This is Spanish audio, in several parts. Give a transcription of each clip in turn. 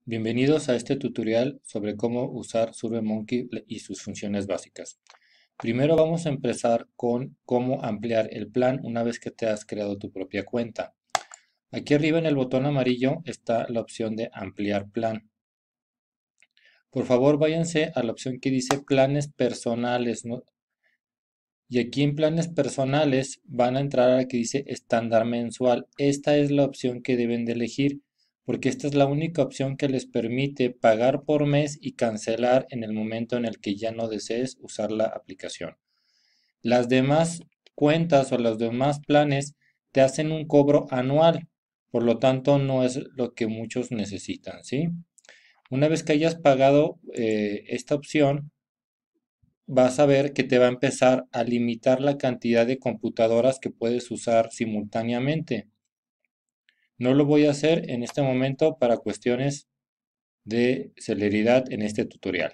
Bienvenidos a este tutorial sobre cómo usar SurveyMonkey y sus funciones básicas. Primero vamos a empezar con cómo ampliar el plan una vez que te has creado tu propia cuenta. Aquí arriba en el botón amarillo está la opción de ampliar plan. Por favor váyanse a la opción que dice planes personales, ¿no? Y aquí en planes personales van a entrar a la que dice estándar mensual. Esta es la opción que deben de elegir porque esta es la única opción que les permite pagar por mes y cancelar en el momento en el que ya no desees usar la aplicación. Las demás cuentas o los demás planes te hacen un cobro anual, por lo tanto no es lo que muchos necesitan, ¿sí? Una vez que hayas pagado esta opción, vas a ver que te va a empezar a limitar la cantidad de computadoras que puedes usar simultáneamente. No lo voy a hacer en este momento para cuestiones de celeridad en este tutorial.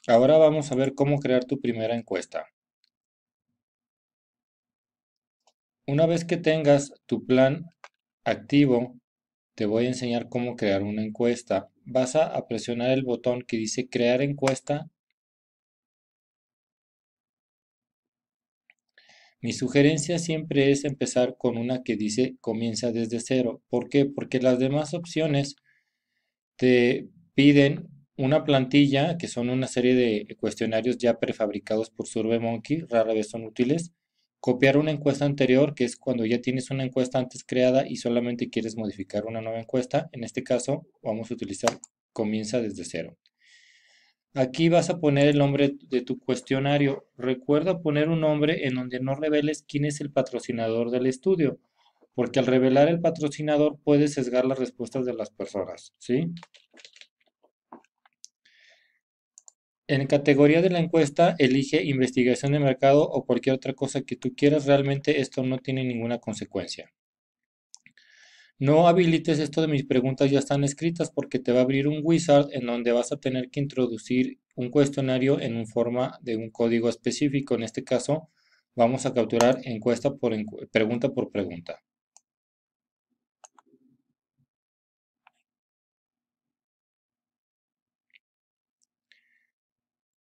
Ahora vamos a ver cómo crear tu primera encuesta. Una vez que tengas tu plan activo, te voy a enseñar cómo crear una encuesta. Vas a presionar el botón que dice crear encuesta. Mi sugerencia siempre es empezar con una que dice comienza desde cero. ¿Por qué? Porque las demás opciones te piden una plantilla, que son una serie de cuestionarios ya prefabricados por SurveyMonkey, rara vez son útiles. Copiar una encuesta anterior, que es cuando ya tienes una encuesta antes creada y solamente quieres modificar una nueva encuesta. En este caso, vamos a utilizar comienza desde cero. Aquí vas a poner el nombre de tu cuestionario. Recuerda poner un nombre en donde no reveles quién es el patrocinador del estudio, porque al revelar el patrocinador puedes sesgar las respuestas de las personas, ¿sí? En categoría de la encuesta, elige investigación de mercado o cualquier otra cosa que tú quieras. Realmente esto no tiene ninguna consecuencia. No habilites esto de mis preguntas ya están escritas porque te va a abrir un wizard en donde vas a tener que introducir un cuestionario en un forma de un código específico. En este caso, vamos a capturar encuesta por pregunta por pregunta.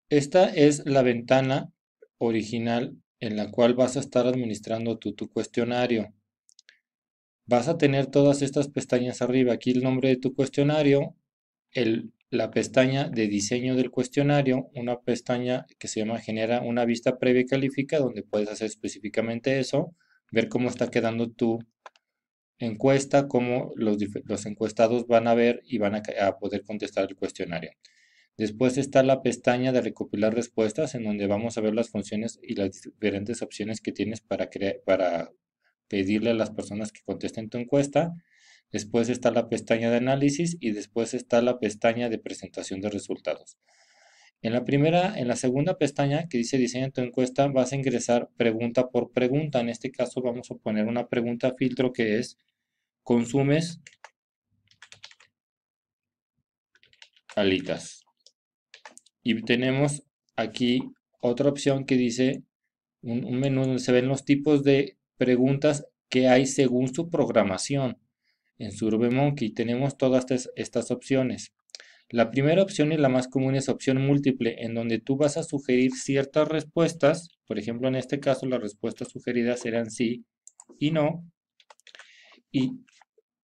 Esta es la ventana original en la cual vas a estar administrando tu cuestionario. Vas a tener todas estas pestañas arriba. Aquí el nombre de tu cuestionario, la pestaña de diseño del cuestionario, una pestaña que se llama genera una vista previa y califica, donde puedes hacer específicamente eso, ver cómo está quedando tu encuesta, cómo los encuestados van a ver y van a poder contestar el cuestionario. Después está la pestaña de recopilar respuestas, en donde vamos a ver las funciones y las diferentes opciones que tienes para pedirle a las personas que contesten tu encuesta. Después está la pestaña de análisis y después está la pestaña de presentación de resultados. En la segunda pestaña que dice diseña tu encuesta, vas a ingresar pregunta por pregunta. En este caso vamos a poner una pregunta filtro que es, ¿consumes alitas? Y tenemos aquí otra opción que dice un menú donde se ven los tipos de preguntas que hay según su programación. En SurveyMonkey tenemos todas estas opciones. La primera opción y la más común es opción múltiple, en donde tú vas a sugerir ciertas respuestas. Por ejemplo, en este caso las respuestas sugeridas serán sí y no. Y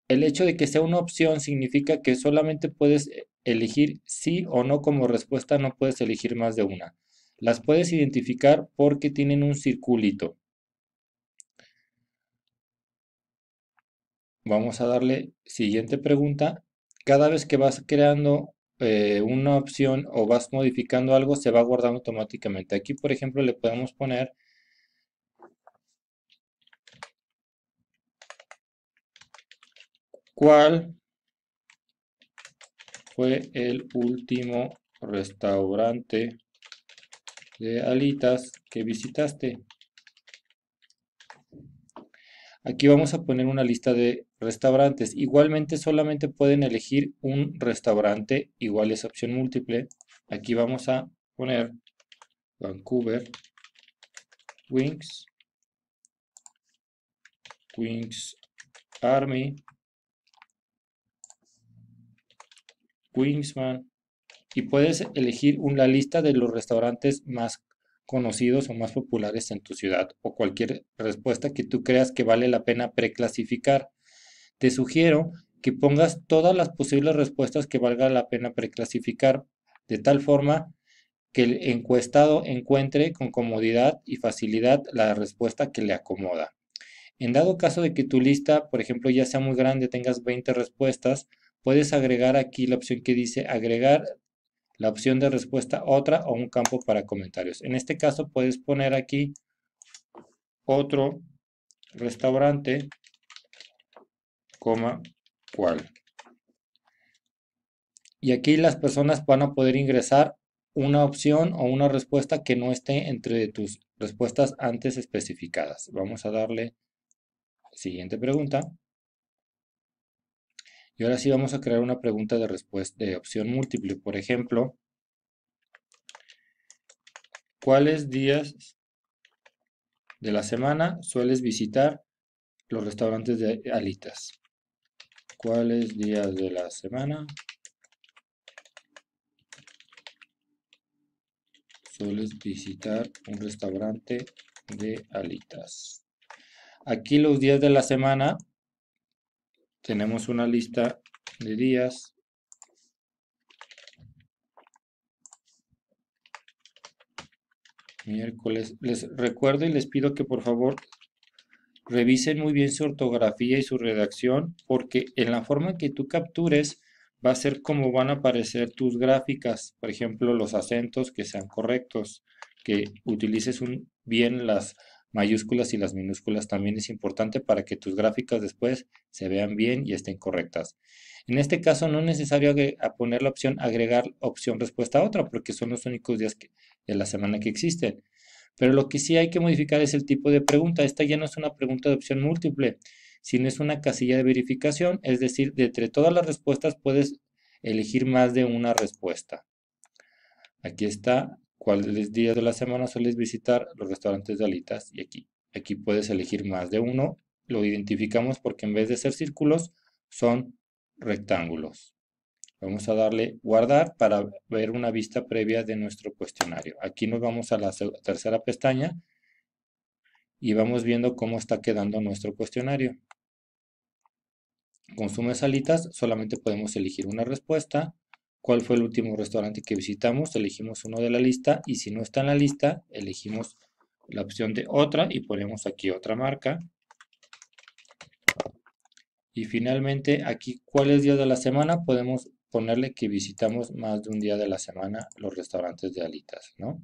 el hecho de que sea una opción significa que solamente puedes elegir sí o no como respuesta, no puedes elegir más de una. Las puedes identificar porque tienen un circulito. Vamos a darle siguiente pregunta. Cada vez que vas creando una opción o vas modificando algo, se va guardando automáticamente. Aquí, por ejemplo, le podemos poner ¿cuál fue el último restaurante de alitas que visitaste? Aquí vamos a poner una lista de restaurantes. Igualmente solamente pueden elegir un restaurante, igual es opción múltiple. Aquí vamos a poner Vancouver Wings, Wings Army, Wingsman. Y puedes elegir la lista de los restaurantes más conocidos o más populares en tu ciudad o cualquier respuesta que tú creas que vale la pena preclasificar. Te sugiero que pongas todas las posibles respuestas que valga la pena preclasificar de tal forma que el encuestado encuentre con comodidad y facilidad la respuesta que le acomoda. En dado caso de que tu lista, por ejemplo, ya sea muy grande, tengas 20 respuestas, puedes agregar aquí la opción que dice agregar la opción de respuesta otra o un campo para comentarios. En este caso puedes poner aquí otro restaurante, coma, cuál. Y aquí las personas van a poder ingresar una opción o una respuesta que no esté entre tus respuestas antes especificadas. Vamos a darle siguiente pregunta. Y ahora sí vamos a crear una pregunta de respuesta de opción múltiple. Por ejemplo, ¿cuáles días de la semana sueles visitar los restaurantes de alitas? ¿Cuáles días de la semana sueles visitar un restaurante de alitas? Aquí los días de la semana tenemos una lista de días. Miércoles. Les recuerdo y les pido que por favor revisen muy bien su ortografía y su redacción, porque en la forma que tú captures va a ser como van a aparecer tus gráficas. Por ejemplo, los acentos que sean correctos, que utilices bien las mayúsculas y las minúsculas también es importante para que tus gráficas después se vean bien y estén correctas. En este caso no es necesario poner la opción agregar opción respuesta a otra, porque son los únicos días de la semana que existen. Pero lo que sí hay que modificar es el tipo de pregunta. Esta ya no es una pregunta de opción múltiple, sino es una casilla de verificación, es decir, de entre todas las respuestas puedes elegir más de una respuesta. Aquí está, ¿cuáles días de la semana sueles visitar los restaurantes de alitas? Y aquí puedes elegir más de uno. Lo identificamos porque en vez de ser círculos, son rectángulos. Vamos a darle guardar para ver una vista previa de nuestro cuestionario. Aquí nos vamos a la tercera pestaña y vamos viendo cómo está quedando nuestro cuestionario. ¿Consumes alitas? Solamente podemos elegir una respuesta. ¿Cuál fue el último restaurante que visitamos? Elegimos uno de la lista y si no está en la lista, elegimos la opción de otra y ponemos aquí otra marca. Y finalmente aquí, ¿cuáles días de la semana? Podemos ponerle que visitamos más de un día de la semana los restaurantes de alitas, ¿no?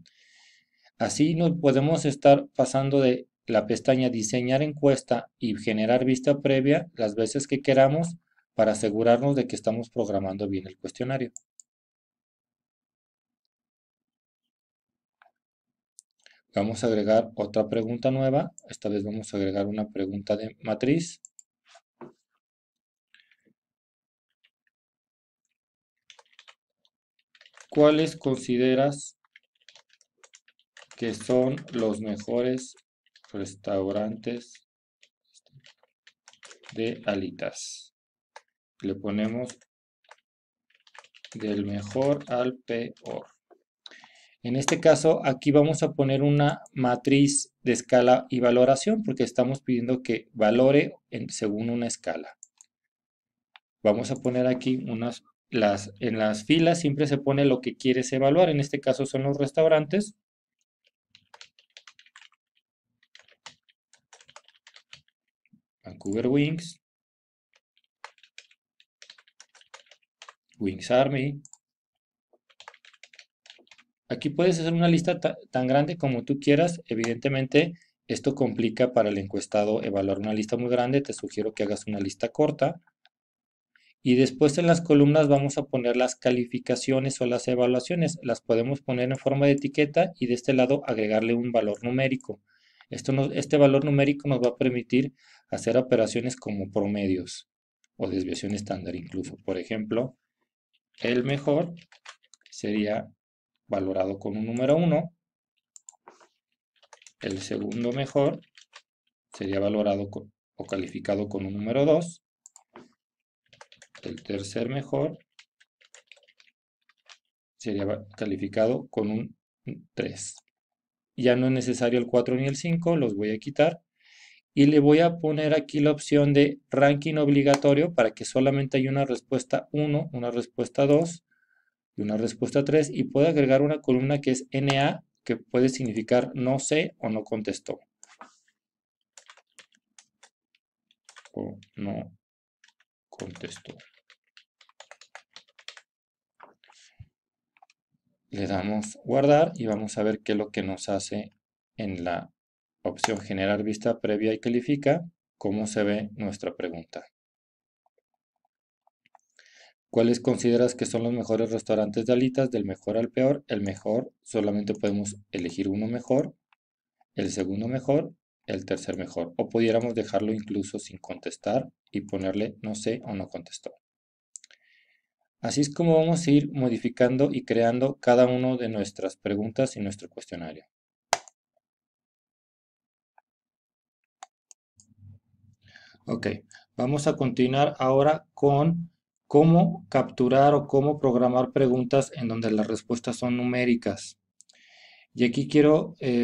Así nos podemos estar pasando de la pestaña diseñar encuesta y generar vista previa las veces que queramos para asegurarnos de que estamos programando bien el cuestionario. Vamos a agregar otra pregunta nueva. Esta vez vamos a agregar una pregunta de matriz. ¿Cuáles consideras que son los mejores restaurantes de alitas? Le ponemos del mejor al peor. En este caso, aquí vamos a poner una matriz de escala y valoración porque estamos pidiendo que valore según una escala. Vamos a poner aquí en las filas siempre se pone lo que quieres evaluar. En este caso son los restaurantes. Vancouver Wings, Wings Army. Aquí puedes hacer una lista tan grande como tú quieras. Evidentemente, esto complica para el encuestado evaluar una lista muy grande. Te sugiero que hagas una lista corta. Y después en las columnas vamos a poner las calificaciones o las evaluaciones. Las podemos poner en forma de etiqueta y de este lado agregarle un valor numérico. Este valor numérico nos va a permitir hacer operaciones como promedios o desviación estándar incluso. Por ejemplo, el mejor sería valorado con un número 1. El segundo mejor sería valorado o calificado con un número 2. El tercer mejor sería calificado con un 3. Ya no es necesario el 4 ni el 5, los voy a quitar. Y le voy a poner aquí la opción de ranking obligatorio para que solamente haya una respuesta 1, una respuesta 2 y una respuesta 3. Y puedo agregar una columna que es NA, que puede significar no sé o no contestó. O no contestó. Le damos guardar y vamos a ver qué es lo que nos hace en la opción generar vista previa y califica, cómo se ve nuestra pregunta. ¿Cuáles consideras que son los mejores restaurantes de alitas del mejor al peor? El mejor, solamente podemos elegir uno mejor, el segundo mejor, el tercer mejor. O pudiéramos dejarlo incluso sin contestar y ponerle no sé o no contestó. Así es como vamos a ir modificando y creando cada una de nuestras preguntas y nuestro cuestionario. Ok, vamos a continuar ahora con cómo capturar o cómo programar preguntas en donde las respuestas son numéricas. Y aquí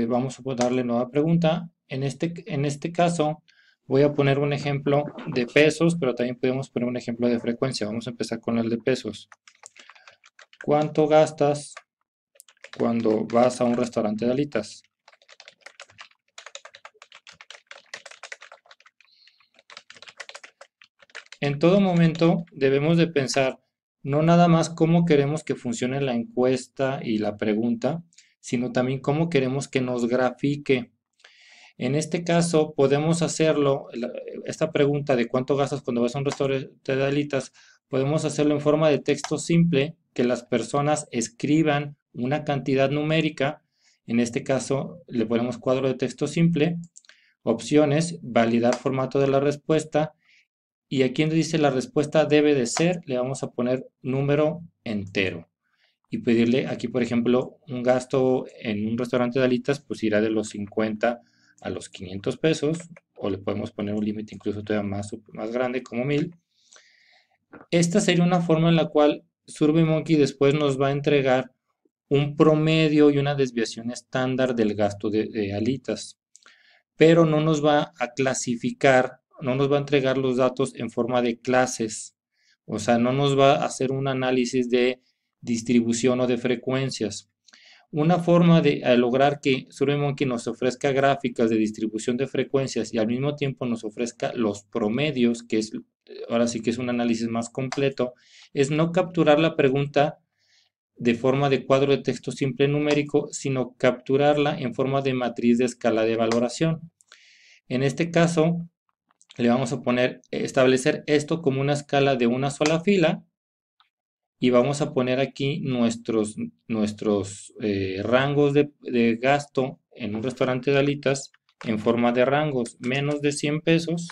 vamos a darle nueva pregunta. En este caso voy a poner un ejemplo de pesos, pero también podemos poner un ejemplo de frecuencia. Vamos a empezar con el de pesos. ¿Cuánto gastas cuando vas a un restaurante de alitas? En todo momento debemos de pensar no nada más cómo queremos que funcione la encuesta y la pregunta, sino también cómo queremos que nos grafique. En este caso podemos hacerlo, esta pregunta de cuánto gastas cuando vas a un restaurante de alitas, podemos hacerlo en forma de texto simple, que las personas escriban una cantidad numérica. En este caso le ponemos cuadro de texto simple, opciones, validar formato de la respuesta. Y aquí donde dice la respuesta debe de ser, le vamos a poner número entero. Y pedirle aquí, por ejemplo, un gasto en un restaurante de alitas, pues irá de los 50 a los 500 pesos. O le podemos poner un límite incluso todavía más grande, como 1000. Esta sería una forma en la cual SurveyMonkey después nos va a entregar un promedio y una desviación estándar del gasto de alitas, pero no nos va a clasificar, no nos va a entregar los datos en forma de clases, o sea, no nos va a hacer un análisis de distribución o de frecuencias. Una forma de lograr que SurveyMonkey nos ofrezca gráficas de distribución de frecuencias y al mismo tiempo nos ofrezca los promedios, que es ahora sí que es un análisis más completo, es no capturar la pregunta de forma de cuadro de texto simple numérico, sino capturarla en forma de matriz de escala de valoración. En este caso, le vamos a establecer esto como una escala de una sola fila y vamos a poner aquí nuestros rangos de gasto en un restaurante de alitas en forma de rangos, menos de 100 pesos,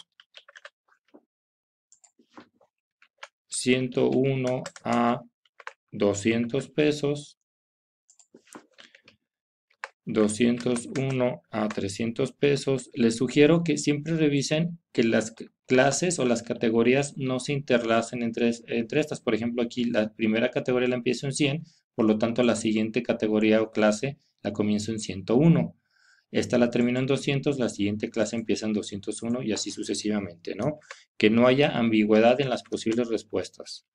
101 a 200 pesos, 201 a 300 pesos. Les sugiero que siempre revisen que las clases o las categorías no se interlacen entre estas. Por ejemplo, aquí la primera categoría la empiezo en 100, por lo tanto la siguiente categoría o clase la comienzo en 101. Esta la termino en 200, la siguiente clase empieza en 201 y así sucesivamente, ¿no? Que no haya ambigüedad en las posibles respuestas.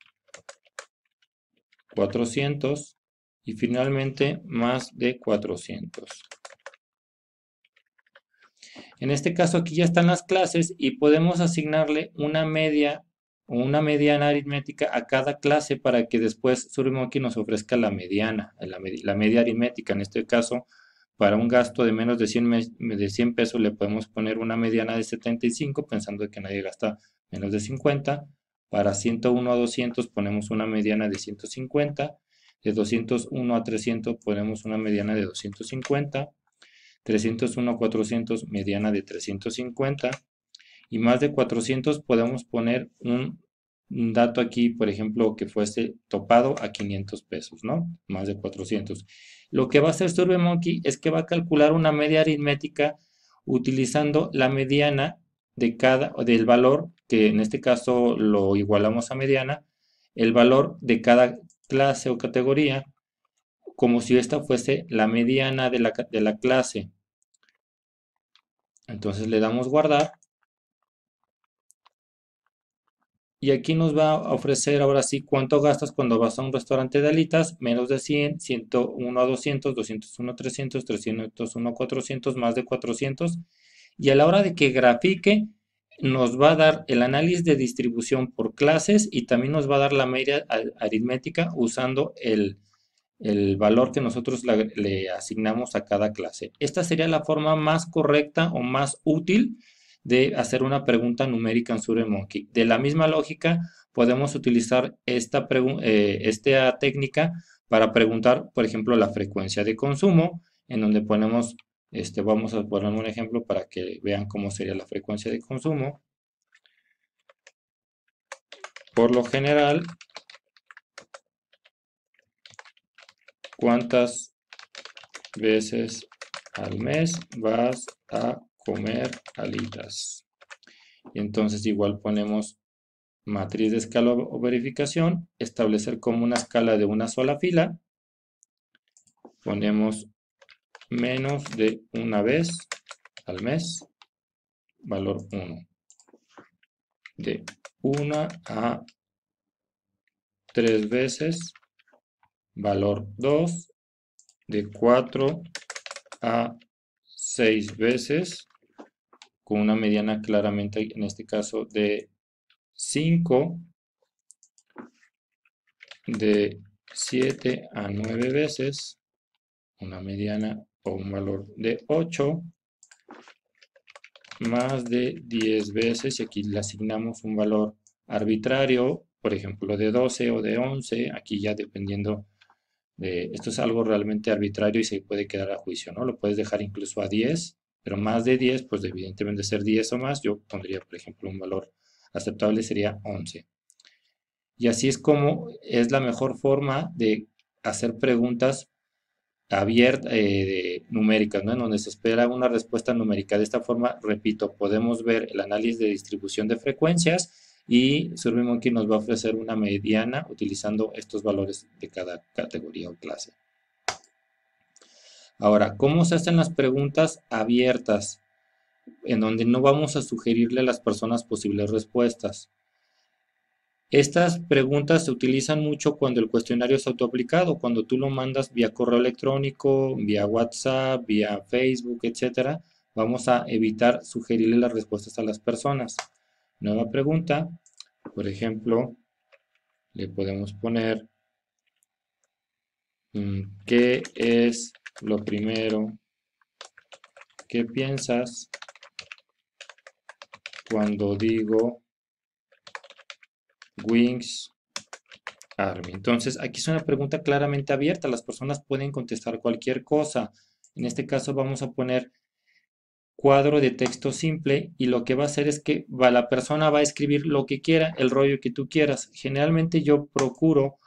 400 y finalmente más de 400. En este caso aquí ya están las clases y podemos asignarle una media o una mediana aritmética a cada clase para que después SurveyMonkey nos ofrezca la mediana, la media aritmética. En este caso, para un gasto de menos de 100 pesos le podemos poner una mediana de 75, pensando que nadie gasta menos de 50. Para 101 a 200 ponemos una mediana de 150. De 201 a 300 ponemos una mediana de 250. 301 a 400, mediana de 350. Y más de 400 podemos poner un dato aquí, por ejemplo, que fuese topado a 500 pesos, ¿no? Más de 400. Lo que va a hacer SurveyMonkey es que va a calcular una media aritmética utilizando la mediana del valor, que en este caso lo igualamos a mediana, el valor de cada clase o categoría como si esta fuese la mediana de la clase. Entonces le damos guardar. Y aquí nos va a ofrecer ahora sí cuánto gastas cuando vas a un restaurante de alitas, menos de 100, 101 a 200, 201 a 300, 301 a 400, más de 400. Y a la hora de que grafique, nos va a dar el análisis de distribución por clases y también nos va a dar la media aritmética usando el valor que nosotros le asignamos a cada clase. Esta sería la forma más correcta o más útil de hacer una pregunta numérica en SurveyMonkey. De la misma lógica, podemos utilizar esta técnica para preguntar, por ejemplo, la frecuencia de consumo, en donde ponemos, vamos a poner un ejemplo para que vean cómo sería la frecuencia de consumo. Por lo general, ¿cuántas veces al mes vas a comer alitas? Y entonces igual ponemos matriz de escala o verificación, establecer como una escala de una sola fila, ponemos menos de una vez al mes, valor 1, de 1 a 3 veces, valor 2, de 4 a 6 veces, con una mediana claramente en este caso de 5, de 7 a 9 veces, una mediana o un valor de 8, más de 10 veces, y aquí le asignamos un valor arbitrario, por ejemplo de 12 o de 11, aquí ya dependiendo de, esto es algo realmente arbitrario y se puede quedar a juicio, ¿no? Lo puedes dejar incluso a 10, pero más de 10, pues evidentemente ser 10 o más, yo pondría, por ejemplo, un valor aceptable sería 11. Y así es como es la mejor forma de hacer preguntas abiertas, numéricas, ¿no? En donde se espera una respuesta numérica. De esta forma, repito, podemos ver el análisis de distribución de frecuencias y SurveyMonkey nos va a ofrecer una mediana utilizando estos valores de cada categoría o clase. Ahora, ¿cómo se hacen las preguntas abiertas? En donde no vamos a sugerirle a las personas posibles respuestas. Estas preguntas se utilizan mucho cuando el cuestionario es autoaplicado, cuando tú lo mandas vía correo electrónico, vía WhatsApp, vía Facebook, etcétera. Vamos a evitar sugerirle las respuestas a las personas. Nueva pregunta, por ejemplo, le podemos poner ¿qué es lo primero que piensas cuando digo Wings Army? Entonces, aquí es una pregunta claramente abierta. Las personas pueden contestar cualquier cosa. En este caso vamos a poner cuadro de texto simple y lo que va a hacer es que la persona va a escribir lo que quiera, el rollo que tú quieras. Generalmente yo procuro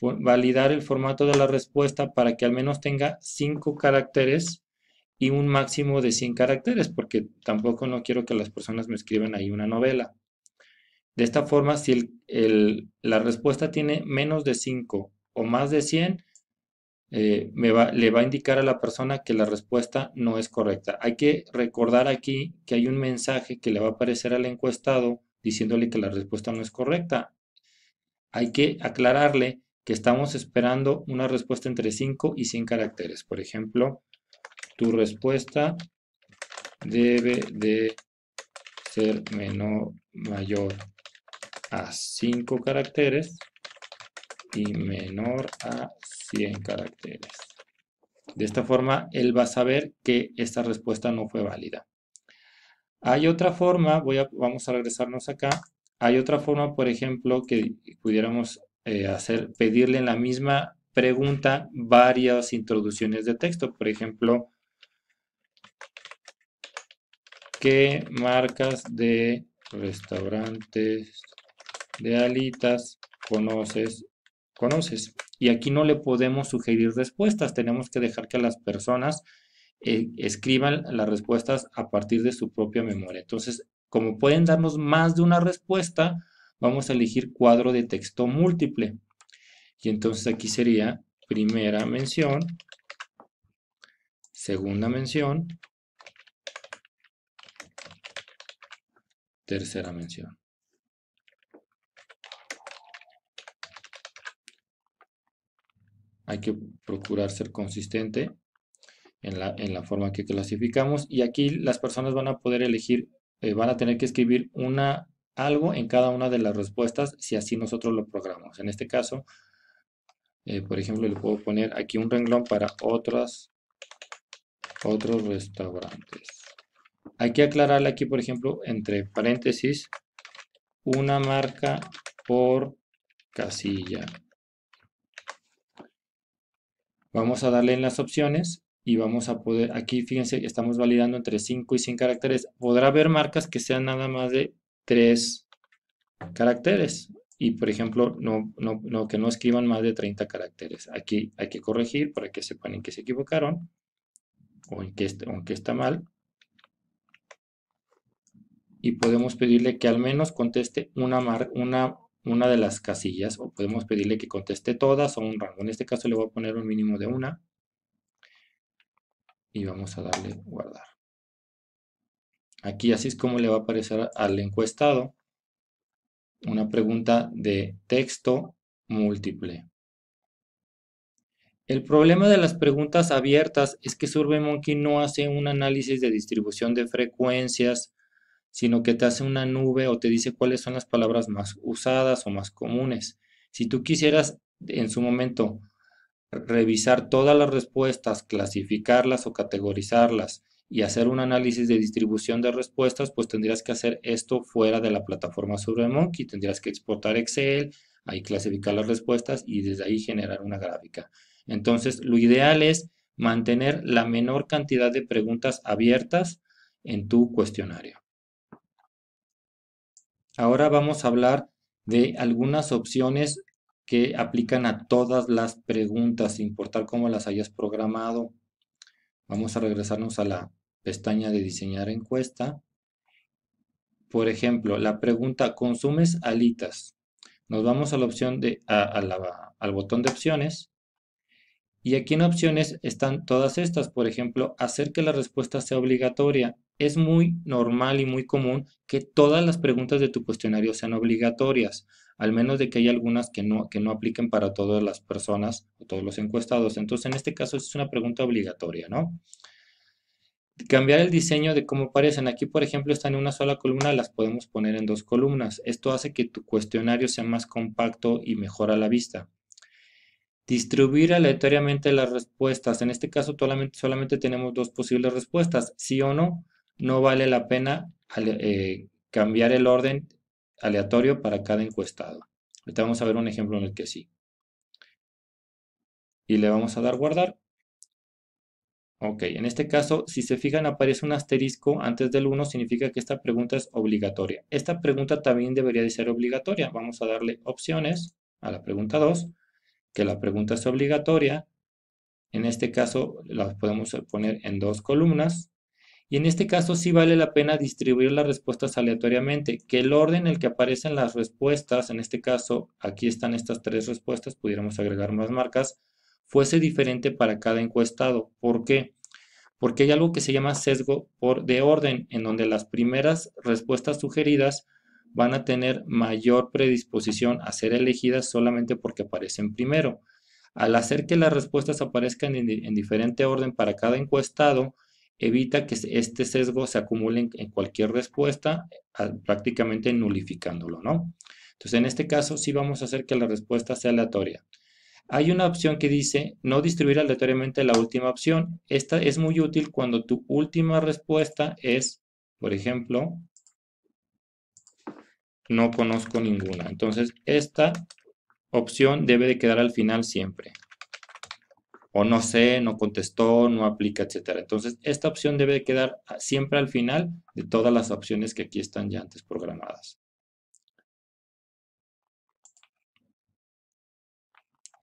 validar el formato de la respuesta para que al menos tenga 5 caracteres y un máximo de 100 caracteres, porque tampoco no quiero que las personas me escriban ahí una novela. De esta forma, si la respuesta tiene menos de 5 o más de 100, le va a indicar a la persona que la respuesta no es correcta. Hay que recordar aquí que hay un mensaje que le va a aparecer al encuestado diciéndole que la respuesta no es correcta. Hay que aclararle que estamos esperando una respuesta entre 5 y 100 caracteres. Por ejemplo, tu respuesta debe de ser mayor a 5 caracteres y menor a 100 caracteres. De esta forma, él va a saber que esta respuesta no fue válida. Hay otra forma, vamos a regresarnos acá. Hay otra forma, por ejemplo, que pudiéramos pedirle en la misma pregunta varias introducciones de texto. Por ejemplo, ¿qué marcas de restaurantes de alitas conoces? Y aquí no le podemos sugerir respuestas, tenemos que dejar que las personas escriban las respuestas a partir de su propia memoria. Entonces, como pueden darnos más de una respuesta, vamos a elegir cuadro de texto múltiple. Y entonces aquí sería primera mención, segunda mención, tercera mención. Hay que procurar ser consistente en la forma que clasificamos, y aquí las personas van a poder elegir, van a tener que escribir algo en cada una de las respuestas si así nosotros lo programamos. En este caso, por ejemplo, le puedo poner aquí un renglón para otros restaurantes. Hay que aclararle aquí, por ejemplo, entre paréntesis, una marca por casilla. Vamos a darle en las opciones y vamos a poder, aquí fíjense, estamos validando entre 5 y 100 caracteres. Podrá haber marcas que sean nada más de 3 caracteres y, por ejemplo, que no escriban más de 30 caracteres. Aquí hay que corregir para que sepan en qué se equivocaron o en qué está mal. Y podemos pedirle que al menos conteste una de las casillas, o podemos pedirle que conteste todas o un rango. En este caso le voy a poner un mínimo de una y vamos a darle guardar. Aquí así es como le va a aparecer al encuestado una pregunta de texto múltiple. El problema de las preguntas abiertas es que SurveyMonkey no hace un análisis de distribución de frecuencias, sino que te hace una nube o te dice cuáles son las palabras más usadas o más comunes. Si tú quisieras en su momento revisar todas las respuestas, clasificarlas o categorizarlas y hacer un análisis de distribución de respuestas, pues tendrías que hacer esto fuera de la plataforma SurveyMonkey. Tendrías que exportar Excel, ahí clasificar las respuestas y desde ahí generar una gráfica. Entonces, lo ideal es mantener la menor cantidad de preguntas abiertas en tu cuestionario. Ahora vamos a hablar de algunas opciones que aplican a todas las preguntas, sin importar cómo las hayas programado. Vamos a regresarnos a la pestaña de diseñar encuesta. Por ejemplo, la pregunta ¿consumes alitas? Nos vamos a la opción al botón de opciones. Y aquí en opciones están todas estas. Por ejemplo, hacer que la respuesta sea obligatoria. Es muy normal y muy común que todas las preguntas de tu cuestionario sean obligatorias, al menos de que haya algunas que no apliquen para todas las personas o todos los encuestados. Entonces, en este caso es una pregunta obligatoria, ¿no? Cambiar el diseño de cómo aparecen. Aquí, por ejemplo, están en una sola columna, las podemos poner en 2 columnas. Esto hace que tu cuestionario sea más compacto y mejor a la vista. Distribuir aleatoriamente las respuestas. En este caso solamente tenemos 2 posibles respuestas, sí o no. No vale la pena cambiar el orden aleatorio para cada encuestado. Ahorita vamos a ver un ejemplo en el que sí. Y le vamos a dar guardar. Ok, en este caso, si se fijan, aparece un asterisco antes del 1, significa que esta pregunta es obligatoria. Esta pregunta también debería de ser obligatoria. Vamos a darle opciones a la pregunta 2, que la pregunta es obligatoria. En este caso las podemos poner en 2 columnas. Y en este caso sí vale la pena distribuir las respuestas aleatoriamente. Que el orden en el que aparecen las respuestas, en este caso aquí están estas 3 respuestas, pudiéramos agregar más marcas, fuese diferente para cada encuestado. ¿Por qué? Porque hay algo que se llama sesgo de orden, en donde las primeras respuestas sugeridas van a tener mayor predisposición a ser elegidas solamente porque aparecen primero. Al hacer que las respuestas aparezcan en diferente orden para cada encuestado, evita que este sesgo se acumule en cualquier respuesta, prácticamente nulificándolo, ¿no? Entonces, en este caso, sí vamos a hacer que la respuesta sea aleatoria. Hay una opción que dice no distribuir aleatoriamente la última opción. Esta es muy útil cuando tu última respuesta es, por ejemplo, no conozco ninguna. Entonces, esta opción debe de quedar al final siempre. O no sé, no contestó, no aplica, etcétera. Entonces, esta opción debe de quedar siempre al final de todas las opciones que aquí están ya antes programadas.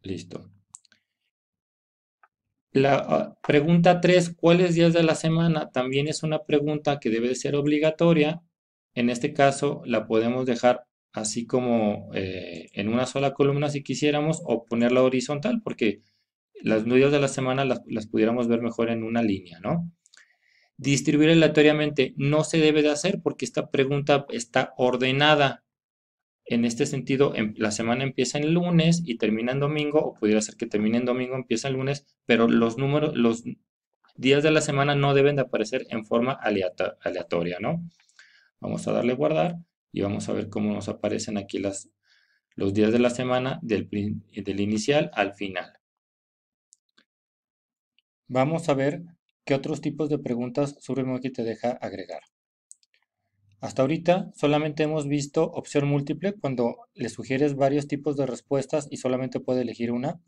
Listo. La pregunta 3, ¿cuáles días de la semana? También es una pregunta que debe de ser obligatoria. En este caso la podemos dejar así como en una sola columna si quisiéramos, o ponerla horizontal, porque los días de la semana las pudiéramos ver mejor en una línea, ¿no? Distribuir aleatoriamente no se debe de hacer porque esta pregunta está ordenada. En este sentido, la semana empieza en lunes y termina en domingo, o pudiera ser que termine en domingo, empieza en lunes, pero los días de la semana no deben de aparecer en forma aleatoria, ¿no? Vamos a darle guardar y vamos a ver cómo nos aparecen aquí los días de la semana del inicial al final. Vamos a ver qué otros tipos de preguntas SurveyMonkey te deja agregar. Hasta ahorita solamente hemos visto opción múltiple cuando le sugieres varios tipos de respuestas y solamente puede elegir una.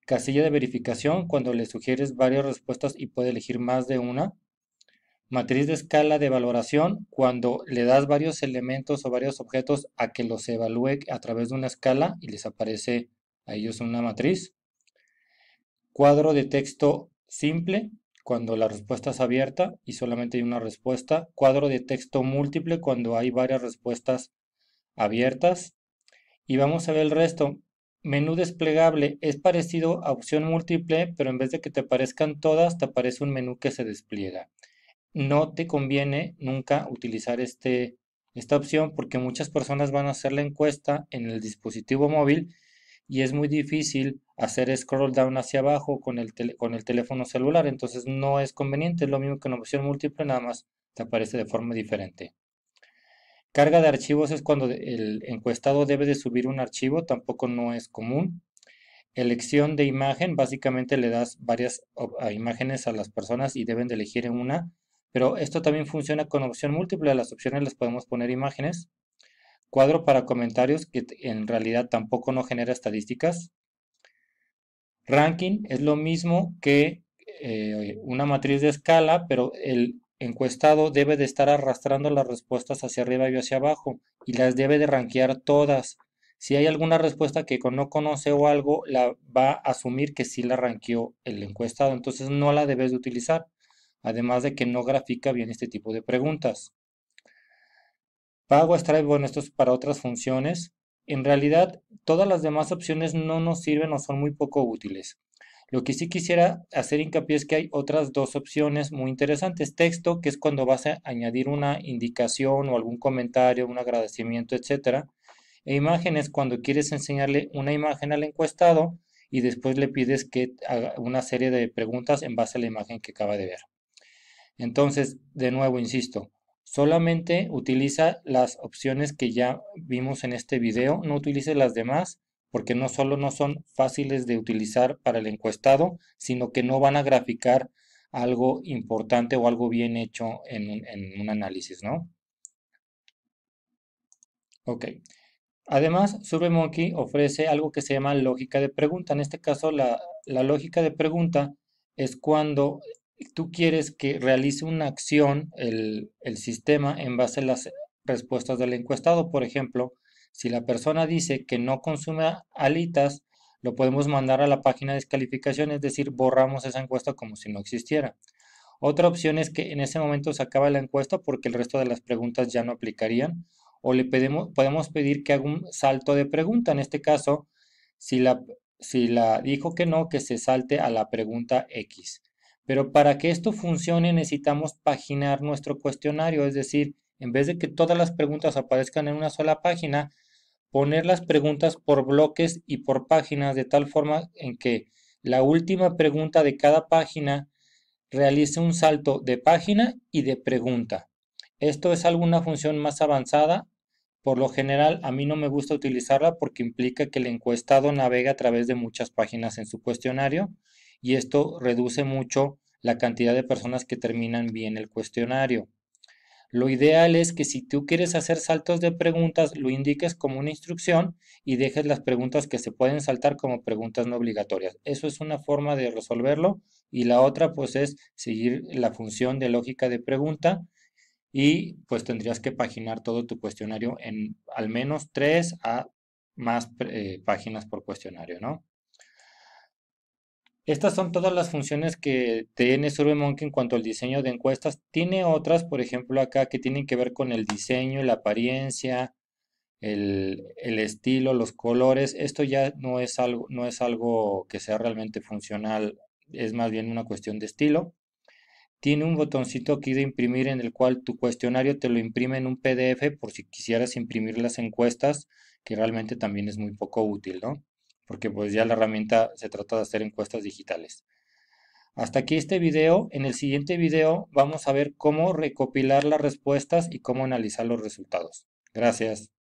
Casilla de verificación cuando le sugieres varias respuestas y puede elegir más de una. Matriz de escala de valoración cuando le das varios elementos o varios objetos a que los evalúe a través de una escala y les aparece a ellos una matriz. Cuadro de texto simple cuando la respuesta es abierta y solamente hay una respuesta. Cuadro de texto múltiple cuando hay varias respuestas abiertas. Y vamos a ver el resto. Menú desplegable es parecido a opción múltiple, pero en vez de que te aparezcan todas, te aparece un menú que se despliega. No te conviene nunca utilizar esta opción porque muchas personas van a hacer la encuesta en el dispositivo móvil y es muy difícil hacer scroll down hacia abajo con el teléfono celular, entonces no es conveniente, es lo mismo que en opción múltiple, nada más te aparece de forma diferente. Carga de archivos es cuando el encuestado debe de subir un archivo, tampoco no es común. Elección de imagen, básicamente le das varias imágenes a las personas y deben de elegir en una, pero esto también funciona con opción múltiple, a las opciones les podemos poner imágenes. Cuadro para comentarios, que en realidad tampoco no genera estadísticas. Ranking es lo mismo que una matriz de escala, pero el encuestado debe de estar arrastrando las respuestas hacia arriba y hacia abajo y las debe de rankear todas. Si hay alguna respuesta que no conoce o algo, la va a asumir que sí la rankeó el encuestado, entonces no la debes de utilizar, además de que no grafica bien este tipo de preguntas. Pago Stripe, bueno, esto es para otras funciones. En realidad, todas las demás opciones no nos sirven o son muy poco útiles. Lo que sí quisiera hacer hincapié es que hay otras dos opciones muy interesantes. Texto, que es cuando vas a añadir una indicación o algún comentario, un agradecimiento, etcétera. E imágenes, cuando quieres enseñarle una imagen al encuestado y después le pides que haga una serie de preguntas en base a la imagen que acaba de ver. Entonces, de nuevo, insisto, solamente utiliza las opciones que ya vimos en este video, no utilices las demás porque no solo no son fáciles de utilizar para el encuestado, sino que no van a graficar algo importante o algo bien hecho en un análisis, ¿no? Ok. Además, SurveyMonkey ofrece algo que se llama lógica de pregunta. En este caso, la lógica de pregunta es cuando tú quieres que realice una acción el sistema en base a las respuestas del encuestado. Por ejemplo, si la persona dice que no consume alitas, lo podemos mandar a la página de descalificación, es decir, borramos esa encuesta como si no existiera. Otra opción es que en ese momento se acaba la encuesta porque el resto de las preguntas ya no aplicarían. O podemos pedir que haga un salto de pregunta. En este caso, si la dijo que no, que se salte a la pregunta X. Pero para que esto funcione necesitamos paginar nuestro cuestionario. Es decir, en vez de que todas las preguntas aparezcan en una sola página, poner las preguntas por bloques y por páginas de tal forma en que la última pregunta de cada página realice un salto de página y de pregunta. Esto es alguna función más avanzada. Por lo general, a mí no me gusta utilizarla porque implica que el encuestado navega a través de muchas páginas en su cuestionario y esto reduce mucho la cantidad de personas que terminan bien el cuestionario. Lo ideal es que si tú quieres hacer saltos de preguntas, lo indiques como una instrucción y dejes las preguntas que se pueden saltar como preguntas no obligatorias. Eso es una forma de resolverlo y la otra pues es seguir la función de lógica de pregunta y pues tendrías que paginar todo tu cuestionario en al menos 3 a más páginas por cuestionario, ¿no? Estas son todas las funciones que tiene SurveyMonkey en cuanto al diseño de encuestas. Tiene otras, por ejemplo, acá que tienen que ver con el diseño, la apariencia, el estilo, los colores. Esto ya no es algo que sea realmente funcional, es más bien una cuestión de estilo. Tiene un botoncito aquí de imprimir en el cual tu cuestionario te lo imprime en un PDF por si quisieras imprimir las encuestas, que realmente también es muy poco útil, ¿no? Porque pues ya la herramienta se trata de hacer encuestas digitales. Hasta aquí este video. En el siguiente video vamos a ver cómo recopilar las respuestas y cómo analizar los resultados. Gracias.